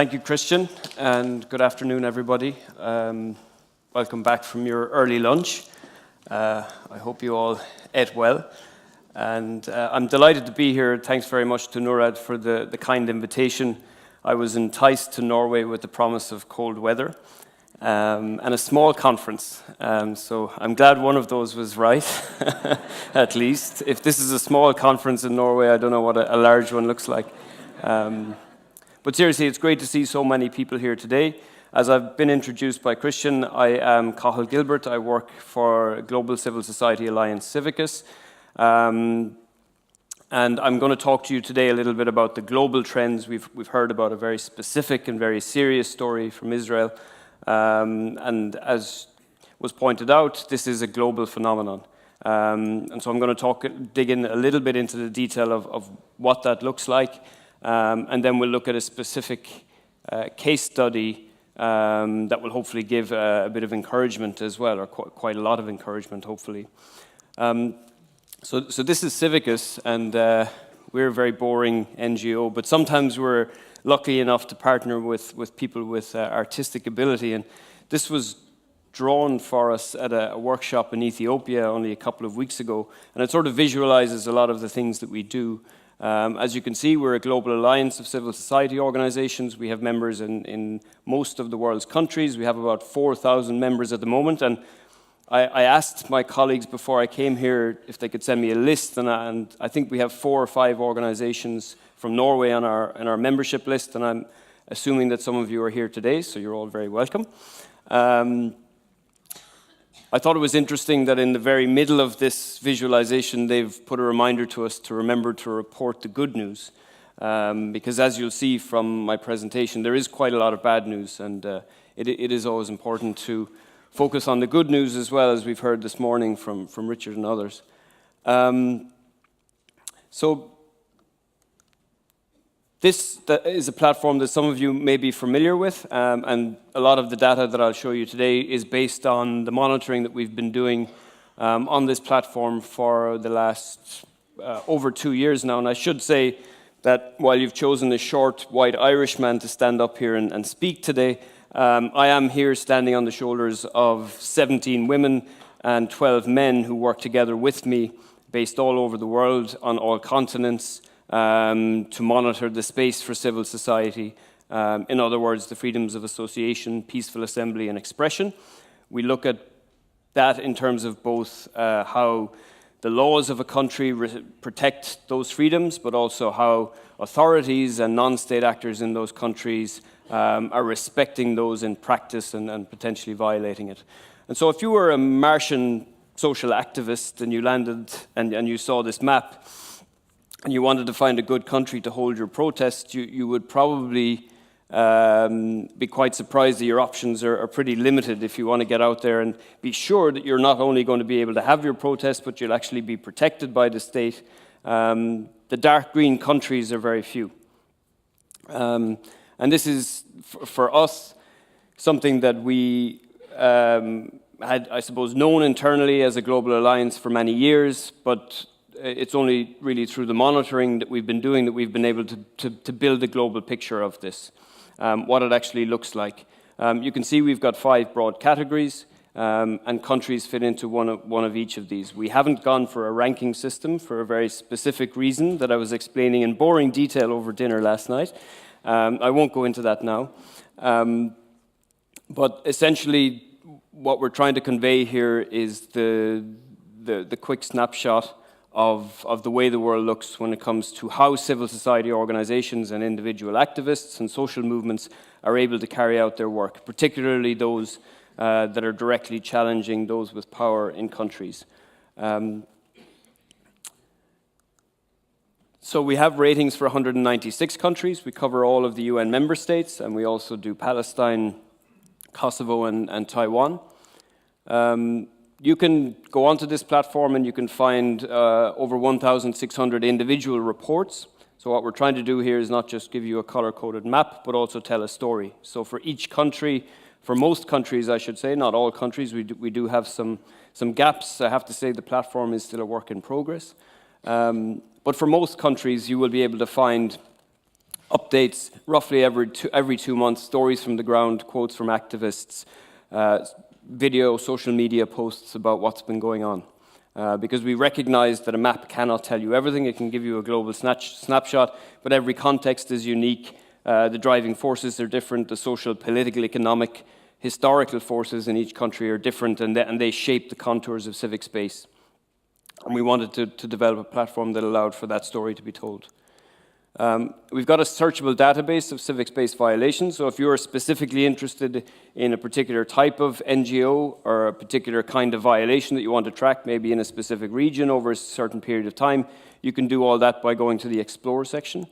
Thank you, Christian, and good afternoon, everybody. Welcome back from your early lunch. I hope you all ate well. And I'm delighted to be here. Thanks very much to Norad for the kind invitation. I was enticed to Norway with the promise of cold weather and a small conference. So I'm glad one of those was right, at least. If this is a small conference in Norway, I don't know what a large one looks like. But seriously, it's great to see so many people here today. As I've been introduced by Christian, I am Cathal Gilbert. I work for Global Civil Society Alliance CIVICUS. And I'm going to talk to you today a little bit about the global trends. We've heard about a very specific and very serious story from Israel. And as was pointed out, this is a global phenomenon. And so I'm going to dig in a little bit into the detail of what that looks like. And then we'll look at a specific case study that will hopefully give a bit of encouragement as well, or quite a lot of encouragement, hopefully. So this is CIVICUS, and we're a very boring NGO, but sometimes we're lucky enough to partner with people with artistic ability. And this was drawn for us at a workshop in Ethiopia only a couple of weeks ago, and it sort of visualizes a lot of the things that we do. As you can see, we're a global alliance of civil society organizations. We have members in most of the world's countries. We have about 4,000 members at the moment. And I asked my colleagues before I came here if they could send me a list. And I think we have 4 or 5 organizations from Norway on our membership list. And I'm assuming that some of you are here today, so you're all very welcome. I thought it was interesting that in the very middle of this visualization, they've put a reminder to us to remember to report the good news. Because as you'll see from my presentation, there is quite a lot of bad news, and it is always important to focus on the good news as well, as we've heard this morning from Richard and others. So this is a platform that some of you may be familiar with, and a lot of the data that I'll show you today is based on the monitoring that we've been doing on this platform for the last over 2 years now. And I should say that while you've chosen a short, white Irishman to stand up here and speak today, I am here standing on the shoulders of 17 women and 12 men who work together with me, based all over the world, on all continents, to monitor the space for civil society. In other words, the freedoms of association, peaceful assembly, and expression. We look at that in terms of both how the laws of a country protect those freedoms, but also how authorities and non-state actors in those countries are respecting those in practice and potentially violating it. And so if you were a Martian social activist and you landed and you saw this map, and you wanted to find a good country to hold your protest, you would probably be quite surprised that your options are pretty limited if you want to get out there and be sure that you're not only going to be able to have your protest, but you'll actually be protected by the state. The dark green countries are very few. And this is, for us, something that we had, I suppose, known internally as a global alliance for many years, but it's only really through the monitoring that we've been doing that we've been able to build a global picture of this, what it actually looks like. You can see we've got 5 broad categories, and countries fit into one of each of these. We haven't gone for a ranking system for a very specific reason that I was explaining in boring detail over dinner last night. I won't go into that now. But essentially, what we're trying to convey here is the quick snapshot of the way the world looks when it comes to how civil society organizations and individual activists and social movements are able to carry out their work, particularly those that are directly challenging those with power in countries. So we have ratings for 196 countries. We cover all of the UN member states, and we also do Palestine, Kosovo, and Taiwan. You can go onto this platform and you can find over 1,600 individual reports. So what we're trying to do here is not just give you a color-coded map, but also tell a story. So for each country, for most countries, I should say, not all countries, we do have some gaps. I have to say the platform is still a work in progress. But for most countries, you will be able to find updates roughly every 2 months, stories from the ground, quotes from activists, video, social media posts about what's been going on. Because we recognize that a map cannot tell you everything. It can give you a global snapshot, but every context is unique. The driving forces are different. The social, political, economic, historical forces in each country are different, and they shape the contours of civic space. And we wanted to develop a platform that allowed for that story to be told. We've got a searchable database of civic space violations, so if you're specifically interested in a particular type of NGO or a particular kind of violation that you want to track, maybe in a specific region over a certain period of time, you can do all that by going to the Explore section.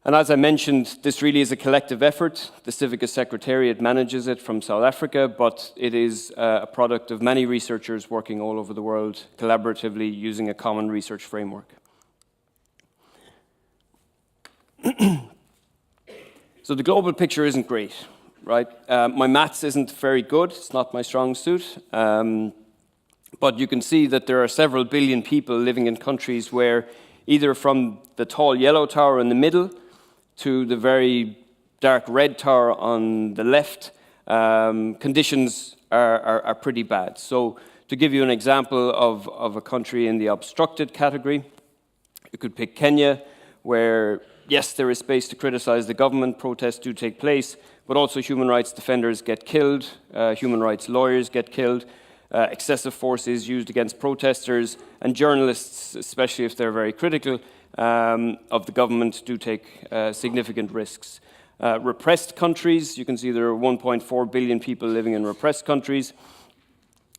And as I mentioned, this really is a collective effort. The CIVICUS Secretariat manages it from South Africa, but it is a product of many researchers working all over the world collaboratively using a common research framework. So the global picture isn't great, right? My maths isn't very good. It's not my strong suit. But you can see that there are several billion people living in countries where either from the tall yellow tower in the middle to the very dark red tower on the left, conditions are pretty bad. So to give you an example of a country in the obstructed category, you could pick Kenya, where, yes, there is space to criticize the government, protests do take place, but also human rights defenders get killed, human rights lawyers get killed, excessive force is used against protesters, and journalists, especially if they're very critical of the government, do take significant risks. Repressed countries, you can see there are 1.4 billion people living in repressed countries.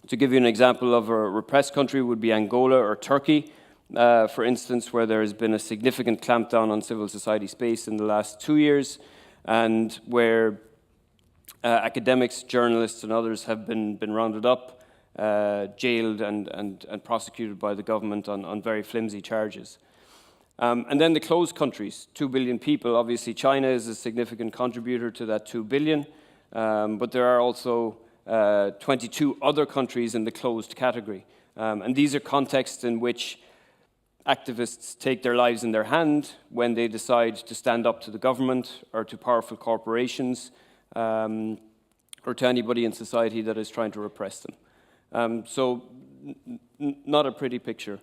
To give you an example of a repressed country would be Angola or Turkey, for instance, where there has been a significant clampdown on civil society space in the last 2 years, and where academics, journalists, and others have been rounded up, jailed, and prosecuted by the government on very flimsy charges. And then the closed countries, 2 billion people. Obviously, China is a significant contributor to that 2 billion, but there are also 22 other countries in the closed category. And these are contexts in which activists take their lives in their hand when they decide to stand up to the government or to powerful corporations or to anybody in society that is trying to repress them. So not a pretty picture.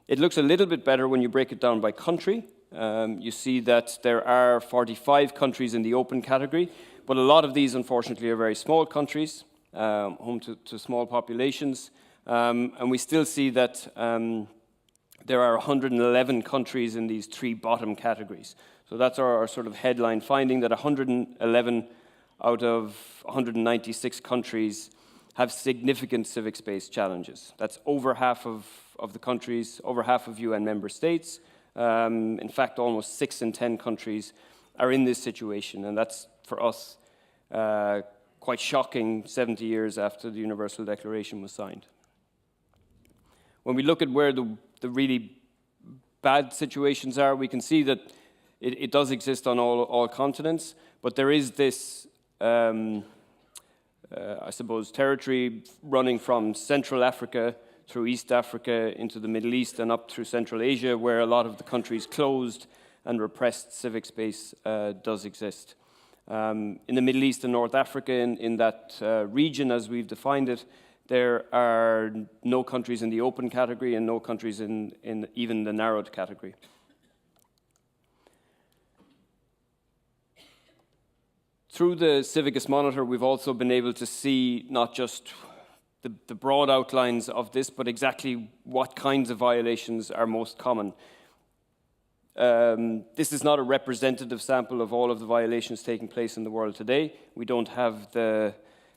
It looks a little bit better when you break it down by country. You see that there are 45 countries in the open category, but a lot of these, unfortunately, are very small countries, home to small populations. And we still see that there are 111 countries in these 3 bottom categories. So that's our sort of headline finding, that 111 out of 196 countries have significant civic space challenges. That's over half of the countries, over half of UN member states. In fact, almost 6 in 10 countries are in this situation, and that's, for us, quite shocking 70 years after the Universal Declaration was signed. When we look at where the really bad situations are, we can see that it does exist on all continents, but there is this, I suppose, territory running from Central Africa through East Africa into the Middle East and up through Central Asia, where a lot of the countries closed and repressed civic space does exist. In the Middle East and North Africa, in that region as we've defined it, there are no countries in the open category and no countries in even the narrowed category. Through the CIVICUS Monitor, we've also been able to see not just the broad outlines of this, but exactly what kinds of violations are most common. This is not a representative sample of all of the violations taking place in the world today. We don't have the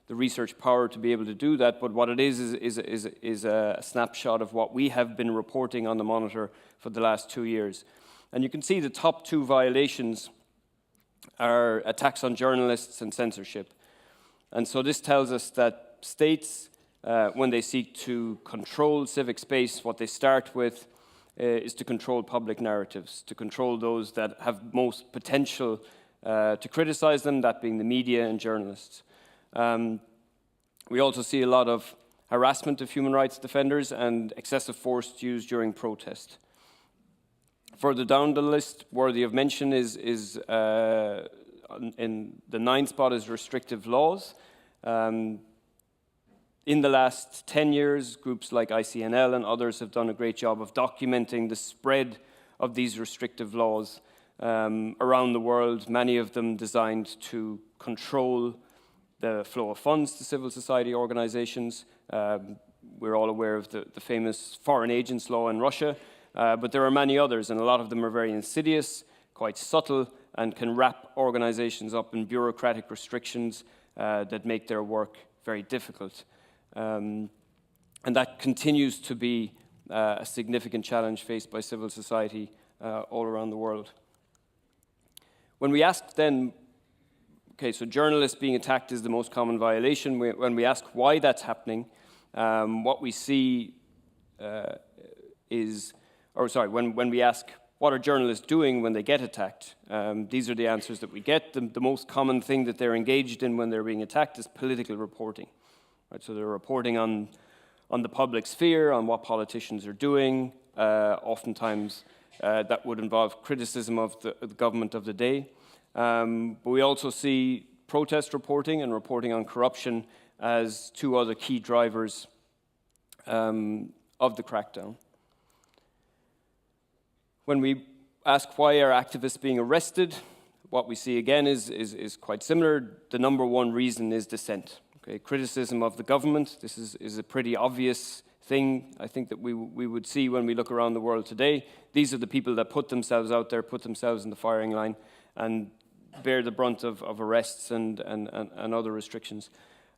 research power to be able to do that, but what it is a snapshot of what we have been reporting on the monitor for the last 2 years. And you can see the top 2 violations are attacks on journalists and censorship. And so this tells us that states, when they seek to control civic space, what they start with is to control public narratives, to control those that have most potential to criticize them, that being the media and journalists. We also see a lot of harassment of human rights defenders and excessive force used during protest. Further down the list, worthy of mention is in the 9th spot is restrictive laws. In the last 10 years, groups like ICNL and others have done a great job of documenting the spread of these restrictive laws around the world, many of them designed to control the flow of funds to civil society organizations. We're all aware of the famous foreign agents law in Russia, but there are many others, and a lot of them are very insidious, quite subtle, and can wrap organizations up in bureaucratic restrictions that make their work very difficult. And that continues to be a significant challenge faced by civil society all around the world. When we ask then, okay, so journalists being attacked is the most common violation. When we ask why that's happening, what we see when we ask what are journalists doing when they get attacked, these are the answers that we get. The most common thing that they're engaged in when they're being attacked is political reporting. Right? So they're reporting on the public sphere, on what politicians are doing. Oftentimes that would involve criticism of the government of the day. But we also see protest reporting and reporting on corruption as two other key drivers of the crackdown. When we ask why are activists being arrested, what we see again is quite similar. The number one reason is dissent. Okay, criticism of the government. This is a pretty obvious thing, I think, that we would see when we look around the world today. These are the people that put themselves out there, put themselves in the firing line, and bear the brunt of arrests and other restrictions.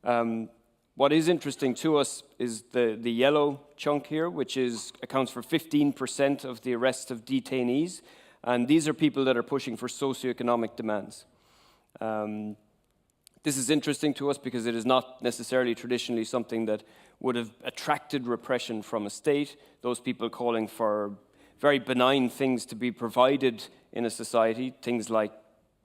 What is interesting to us is the yellow chunk here, which accounts for 15% of the arrests of detainees. And these are people that are pushing for socioeconomic demands. This is interesting to us because it is not necessarily traditionally something that would have attracted repression from a state. Those people calling for very benign things to be provided in a society, things like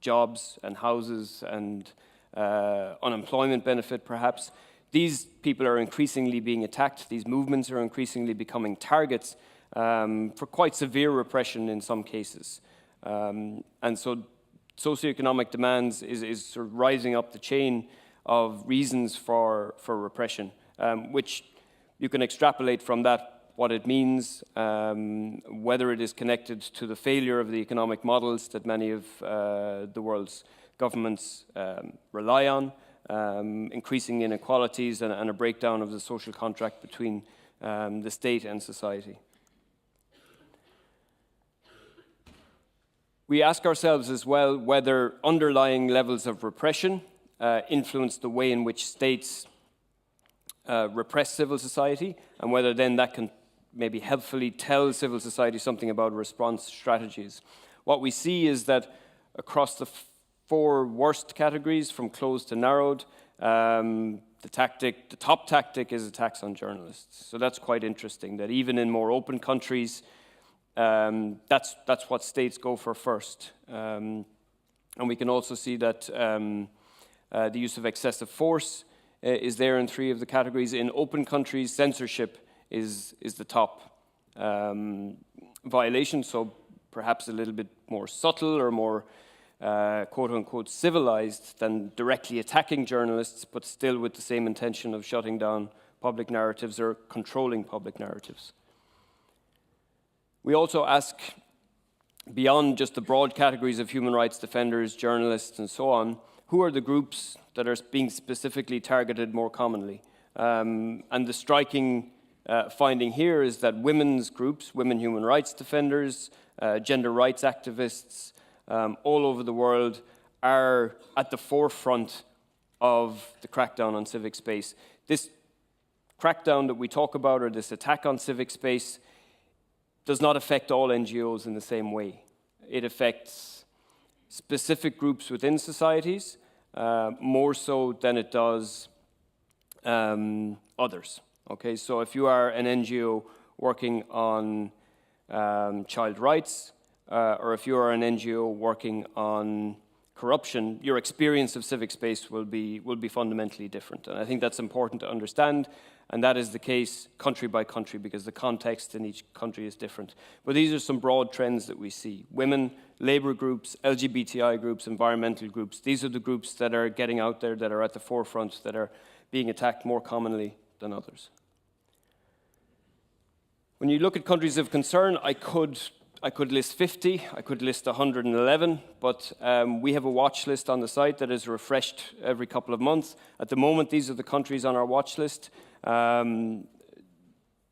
jobs and houses and unemployment benefit perhaps. These people are increasingly being attacked. These movements are increasingly becoming targets for quite severe repression in some cases. And so socioeconomic demands is sort of rising up the chain of reasons for repression, which you can extrapolate from that what it means, whether it is connected to the failure of the economic models that many of the world's governments rely on, increasing inequalities and a breakdown of the social contract between the state and society. We ask ourselves as well whether underlying levels of repression influence the way in which states repress civil society, and whether then that can maybe helpfully tell civil society something about response strategies. What we see is that across the four worst categories, from closed to narrowed, the top tactic is attacks on journalists. So that's quite interesting, that even in more open countries, that's what states go for first. And we can also see that the use of excessive force is there in three of the categories. In open countries, censorship is the top violation, so perhaps a little bit more subtle or more quote-unquote civilized than directly attacking journalists, but still with the same intention of shutting down public narratives or controlling public narratives. We also ask, beyond just the broad categories of human rights defenders, journalists, and so on, who are the groups that are being specifically targeted more commonly? And the striking finding here is that women's groups, women human rights defenders, gender rights activists, all over the world are at the forefront of the crackdown on civic space. This crackdown that we talk about, or this attack on civic space, does not affect all NGOs in the same way. It affects specific groups within societies more so than it does others. Okay, so if you are an NGO working on child rights, or if you are an NGO working on corruption, your experience of civic space will be fundamentally different. And I think that's important to understand. and that is the case country by country because the context in each country is different. But these are some broad trends that we see. Women, labour groups, LGBTI groups, environmental groups, these are the groups that are getting out there, that are at the forefront, that are being attacked more commonly than others. When you look at countries of concern, I could list 50, I could list 111, but we have a watch list on the site that is refreshed every couple of months. At the moment, these are the countries on our watch list.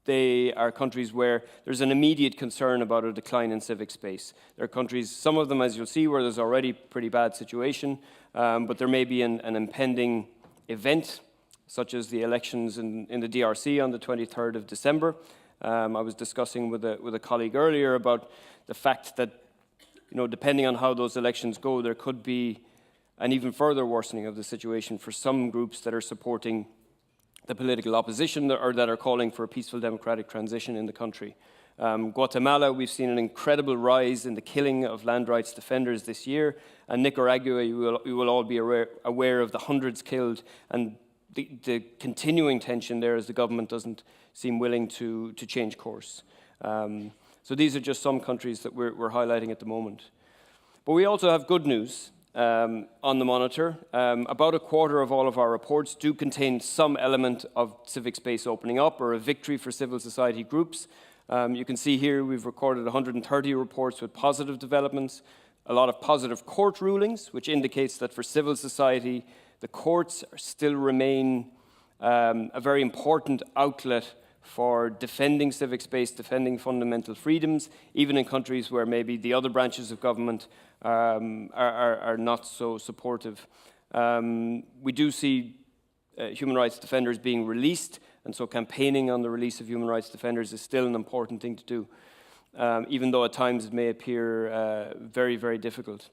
They are countries where there's an immediate concern about a decline in civic space. There are countries, some of them, as you'll see, where there's already a pretty bad situation, but there may be an impending event, such as the elections in the DRC on the 23rd of December. I was discussing with a colleague earlier about the fact that, depending on how those elections go, there could be an even further worsening of the situation for some groups that are supporting the political opposition or that are calling for a peaceful democratic transition in the country. Guatemala, we've seen an incredible rise in the killing of land rights defenders this year, and Nicaragua, you will all be aware of the hundreds killed and the continuing tension there as the government doesn't seem willing to change course. So these are just some countries that we're highlighting at the moment. But we also have good news on the monitor. About a quarter of all of our reports do contain some element of civic space opening up or a victory for civil society groups. You can see here we've recorded 130 reports with positive developments, a lot of positive court rulings, which indicates that for civil society, the courts still remain a very important outlet for defending civic space, defending fundamental freedoms, even in countries where maybe the other branches of government are not so supportive. We do see human rights defenders being released, and so campaigning on the release of human rights defenders is still an important thing to do, even though at times it may appear very, very difficult.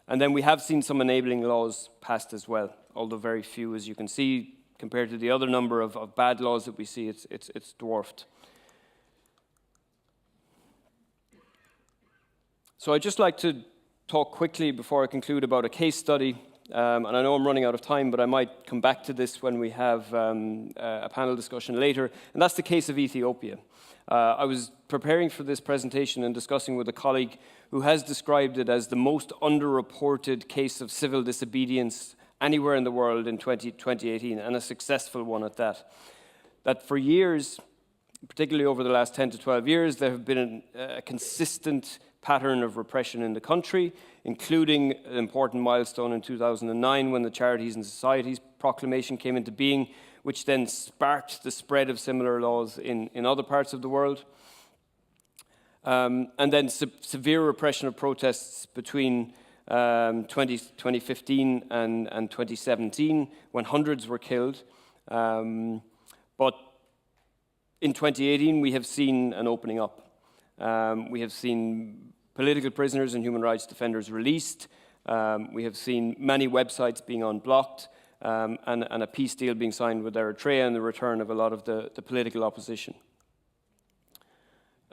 And then we have seen some enabling laws passed as well, although very few, as you can see, compared to the other number of bad laws that we see, it's dwarfed. So I'd just like to talk quickly before I conclude about a case study. And I know I'm running out of time, but I might come back to this when we have a panel discussion later. And that's the case of Ethiopia. I was preparing for this presentation and discussing with a colleague who has described it as the most underreported case of civil disobedience anywhere in the world in 2018, and a successful one at that. That for years, particularly over the last 10 to 12 years, there have been a consistent pattern of repression in the country, including an important milestone in 2009 when the Charities and Societies Proclamation came into being, which then sparked the spread of similar laws in other parts of the world. And then severe repression of protests between 2015 and 2017, when hundreds were killed. But in 2018, we have seen an opening up. We have seen political prisoners and human rights defenders released. We have seen many websites being unblocked, and a peace deal being signed with Eritrea and the return of a lot of the political opposition.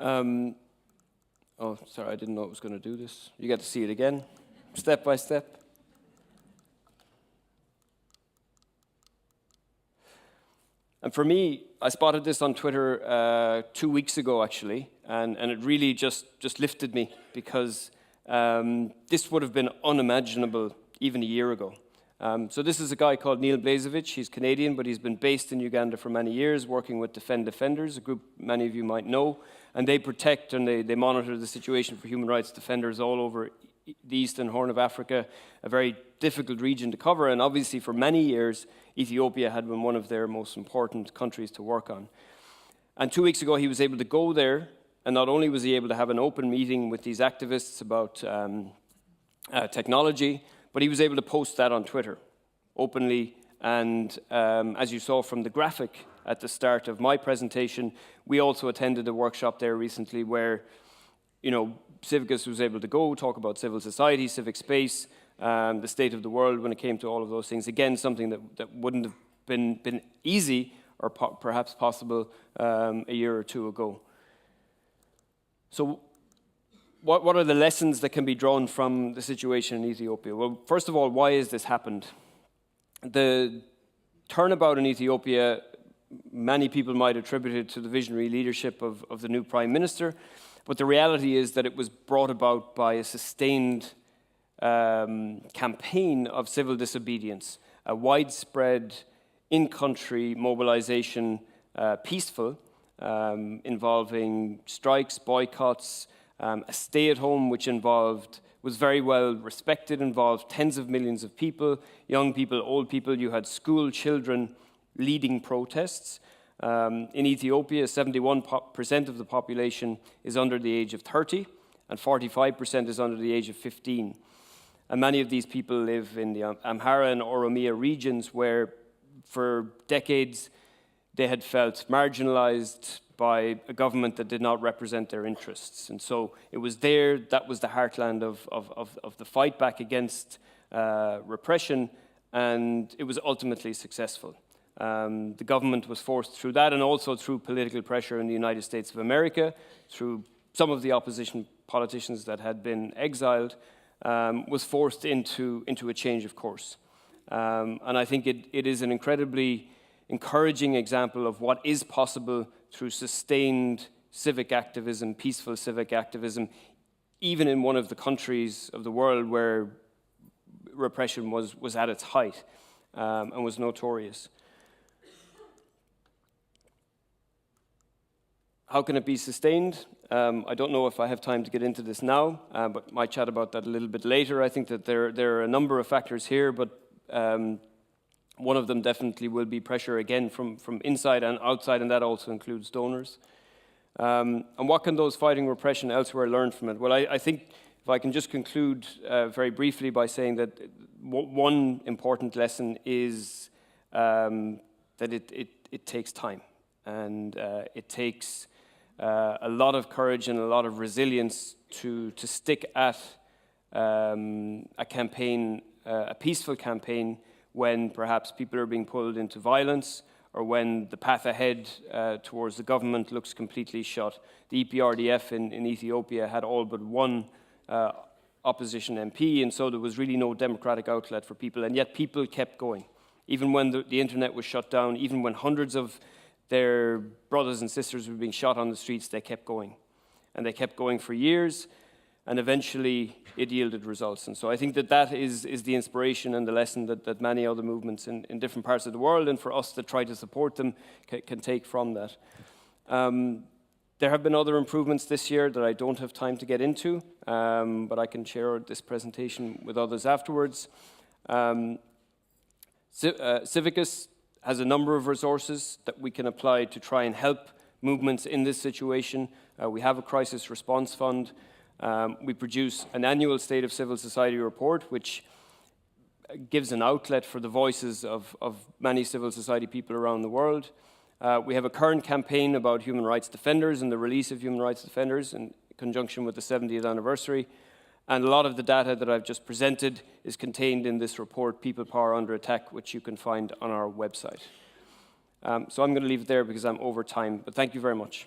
Oh, sorry, I didn't know it was going to do this. You get to see it again, step by step. And for me, I spotted this on Twitter 2 weeks ago, actually, and it really just lifted me because this would have been unimaginable even a year ago. So this is a guy called Neil Blazevich. He's Canadian, but he's been based in Uganda for many years, working with Defend Defenders, a group many of you might know. And they protect and they monitor the situation for human rights defenders all over the Eastern Horn of Africa, a very difficult region to cover. And obviously for many years, Ethiopia had been one of their most important countries to work on. And 2 weeks ago, he was able to go there. And not only was he able to have an open meeting with these activists about technology, but he was able to post that on Twitter openly. And as you saw from the graphic at the start of my presentation, we also attended a workshop there recently where, CIVICUS was able to go talk about civil society, civic space, the state of the world when it came to all of those things. Again, something that wouldn't have been easy or perhaps possible a year or two ago. So what are the lessons that can be drawn from the situation in Ethiopia? Well, first of all, why has this happened? The turnabout in Ethiopia many people might attribute it to the visionary leadership of the new Prime Minister, but the reality is that it was brought about by a sustained campaign of civil disobedience, a widespread in-country mobilization, peaceful, involving strikes, boycotts, a stay-at-home which was very well respected, involved tens of millions of people, young people, old people. You had school children leading protests. In Ethiopia, 71% of the population is under the age of 30, and 45% is under the age of 15. And many of these people live in the Amhara and Oromia regions where, for decades, they had felt marginalized by a government that did not represent their interests. And so it was there, that was the heartland of the fight back against repression, and it was ultimately successful. The government was forced through that, and also through political pressure in the United States of America, through some of the opposition politicians that had been exiled, was forced into a change of course. And I think it is an incredibly encouraging example of what is possible through sustained civic activism, peaceful civic activism, even in one of the countries of the world where repression was at its height and was notorious. How can it be sustained? I don't know if I have time to get into this now, but might chat about that a little bit later. I think that there are a number of factors here, but one of them definitely will be pressure again from inside and outside, and that also includes donors. And what can those fighting repression elsewhere learn from it? Well, I think if I can just conclude very briefly by saying that one important lesson is that it takes time, and it takes a lot of courage and a lot of resilience to stick at a campaign, a peaceful campaign, when perhaps people are being pulled into violence, or when the path ahead towards the government looks completely shut. The EPRDF in Ethiopia had all but one opposition MP, and so there was really no democratic outlet for people, and yet people kept going. Even when the internet was shut down, even when hundreds of their brothers and sisters were being shot on the streets, they kept going. And they kept going for years, and eventually it yielded results. And so I think that is the inspiration and the lesson that many other movements in different parts of the world, and for us that try to support them, can take from that. There have been other improvements this year that I don't have time to get into, but I can share this presentation with others afterwards. CIVICUS has a number of resources that we can apply to try and help movements in this situation. We have a crisis response fund. We produce an annual State of Civil Society report, which gives an outlet for the voices of many civil society people around the world. We have a current campaign about human rights defenders and the release of human rights defenders in conjunction with the 70th anniversary. And a lot of the data that I've just presented is contained in this report, People Power Under Attack, which you can find on our website. So I'm going to leave it there because I'm over time, but thank you very much.